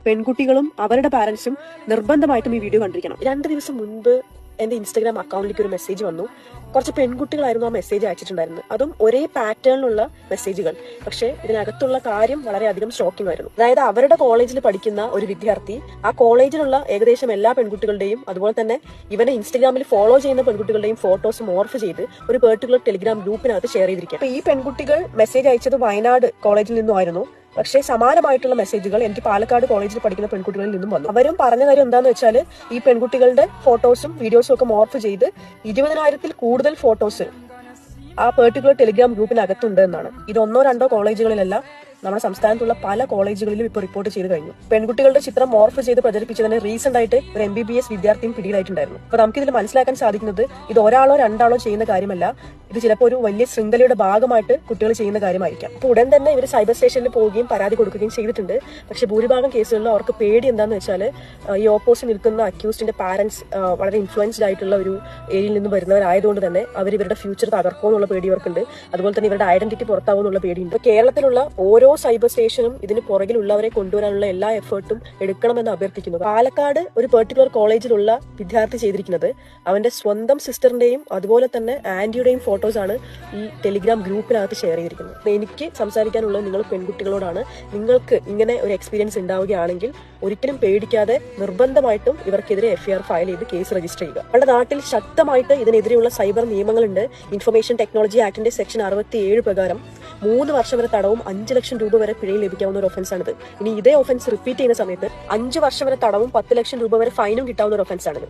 പെൺകുട്ടികളും അവരുടെ പാരന്റ്സും നിർബന്ധമായിട്ടും ഈ വീഡിയോ കണ്ടിരിക്കണം. 2 ദിവസം മുൻപ് എന്റെ ഇൻസ്റ്റാഗ്രാം അക്കൗണ്ടിലേക്ക് ഒരു മെസ്സേജ് വന്നു. കുറച്ച് പെൺകുട്ടികളായിരുന്നു ആ മെസ്സേജ് അയച്ചിട്ടുണ്ടായിരുന്നത്. അതും ഒരേ പാറ്റേണിലുള്ള മെസ്സേജുകൾ. പക്ഷേ ഇതിനകത്തുള്ള കാര്യം വളരെയധികം ഷോക്കിംഗ് ആയിരുന്നു. അതായത് അവരുടെ കോളേജിൽ പഠിക്കുന്ന ഒരു വിദ്യാർത്ഥി ആ കോളേജിലുള്ള ഏകദേശം എല്ലാ പെൺകുട്ടികളുടെയും അതുപോലെ തന്നെ ഇവനെ ഇൻസ്റ്റാഗ്രാമിൽ ഫോളോ ചെയ്യുന്ന പെൺകുട്ടികളുടെയും ഫോട്ടോസ് മോർഫ് ചെയ്ത് ഒരു പെർട്ടിക്കുലർ ടെലിഗ്രാം ഗ്രൂപ്പിനകത്ത് ഷെയർ ചെയ്തിരിക്കുക. അപ്പൊ ഈ പെൺകുട്ടികൾ മെസ്സേജ് അയച്ചത് വയനാട് കോളേജിൽ നിന്നുമായിരുന്നു. പക്ഷേ സമാനമായിട്ടുള്ള മെസ്സേജുകൾ എനിക്ക് പാലക്കാട് കോളേജിൽ പഠിക്കുന്ന പെൺകുട്ടികളിൽ നിന്നും വന്നു. അവരും പറഞ്ഞ കാര്യം എന്താന്ന് വെച്ചാൽ ഈ പെൺകുട്ടികളുടെ ഫോട്ടോസും വീഡിയോസും ഒക്കെ മോർഫ് ചെയ്ത് 20,000-ൽ കൂടുതൽ ഫോട്ടോസ് ആ പെർട്ടിക്കുലർ ടെലിഗ്രാം ഗ്രൂപ്പിനകത്തുണ്ട് എന്നാണ്. ഇത് 1-2 കോളേജുകളിലല്ല, നമ്മുടെ സംസ്ഥാനത്തുള്ള പല കോളേജുകളിലും ഇപ്പോൾ റിപ്പോർട്ട് ചെയ്ത് കഴിഞ്ഞു. പെൺകുട്ടികളുടെ ചിത്രം മോർഫ് ചെയ്ത് പ്രചരിപ്പിച്ചതിന് റീസെന്റ് ആയിട്ട് ഒരു MBBS വിദ്യാർത്ഥിയും പിടിയിലായിട്ടുണ്ടായിരുന്നു. അപ്പൊ നമുക്കിതിൽ മനസ്സിലാക്കാൻ സാധിക്കുന്നത് ഇത് ഒരാളോ രണ്ടാളോ ചെയ്യുന്ന കാര്യമല്ല, ഇത് ചിലപ്പോൾ ഒരു വലിയ ശൃംഖലയുടെ ഭാഗമായിട്ട് കുട്ടികൾ ചെയ്യുന്ന കാര്യമായിരിക്കാം. അപ്പൊ ഉടൻ തന്നെ ഇവർ സൈബർ സ്റ്റേഷനിൽ പോവുകയും പരാതി കൊടുക്കുകയും ചെയ്തിട്ടുണ്ട്. പക്ഷെ ഭൂരിഭാഗം കേസുകളിൽ അവർക്ക് പേടി എന്താണെന്ന് വെച്ചാൽ ഈ ഓപ്പോസിറ്റ് നിൽക്കുന്ന അക്യൂസ്ഡിന്റെ പാരന്റ്സ് വളരെ ഇൻഫ്ലുവൻസ്ഡ് ആയിട്ടുള്ള ഒരു ഏരിയയിൽ നിന്ന് വരുന്നവരായതുകൊണ്ട് തന്നെ അവർ ഇവരുടെ ഫ്യൂച്ചർ തകർക്കുമെന്നുള്ള പേടി അവർക്കുണ്ട്. അതുപോലെ തന്നെ ഇവരുടെ ഐഡന്റിറ്റി പുറത്താവുമെന്നുള്ള പേടിയുണ്ട്. കേരളത്തിലുള്ള ഓരോ സൈബർ സ്റ്റേഷനും ഇതിന് പുറകിലുള്ളവരെ കൊണ്ടുവരാനുള്ള എല്ലാ എഫേർട്ടും എടുക്കണമെന്ന് അഭ്യർത്ഥിക്കുന്നു. പാലക്കാട് ഒരു പെർട്ടിക്കുലർ കോളേജിലുള്ള വിദ്യാർത്ഥി ചെയ്തിരിക്കുന്നത് അവന്റെ സ്വന്തം സിസ്റ്ററിന്റെയും അതുപോലെ തന്നെ ആന്റിയുടെയും ഫോട്ടോസ് ആണ് ഈ ടെലിഗ്രാം ഗ്രൂപ്പിനകത്ത് ഷെയർ ചെയ്തിരിക്കുന്നത്. എനിക്ക് സംസാരിക്കാനുള്ളത് നിങ്ങൾ പെൺകുട്ടികളോടാണ്. നിങ്ങൾക്ക് ഇങ്ങനെ ഒരു എക്സ്പീരിയൻസ് ഉണ്ടാവുകയാണെങ്കിൽ ഒരിക്കലും പേടിക്കാതെ നിർബന്ധമായിട്ടും ഇവർക്കെതിരെ FIR ഫയൽ ചെയ്ത് കേസ് രജിസ്റ്റർ ചെയ്യുക. നമ്മുടെ നാട്ടിൽ ശക്തമായിട്ട് ഇതിനെതിരെയുള്ള സൈബർ നിയമങ്ങളുണ്ട്. ഇൻഫർമേഷൻ ടെക്നോളജി ആക്ടിന്റെ സെക്ഷൻ 67 പ്രകാരം 3 വർഷം വരെ തടവും 5 ലക്ഷം രൂപ വരെ പിഴയും ലഭിക്കാവുന്ന ഒരു ഒഫൻസാണിത്. ഇനി ഇതേ ഒഫൻസ് റിപ്പീറ്റ് ചെയ്യുന്ന സമയത്ത് 5 വർഷം വരെ തടവും 10 ലക്ഷം രൂപ വരെ ഫൈനും കിട്ടാവുന്ന ഒരു ഒഫൻസാണിത്.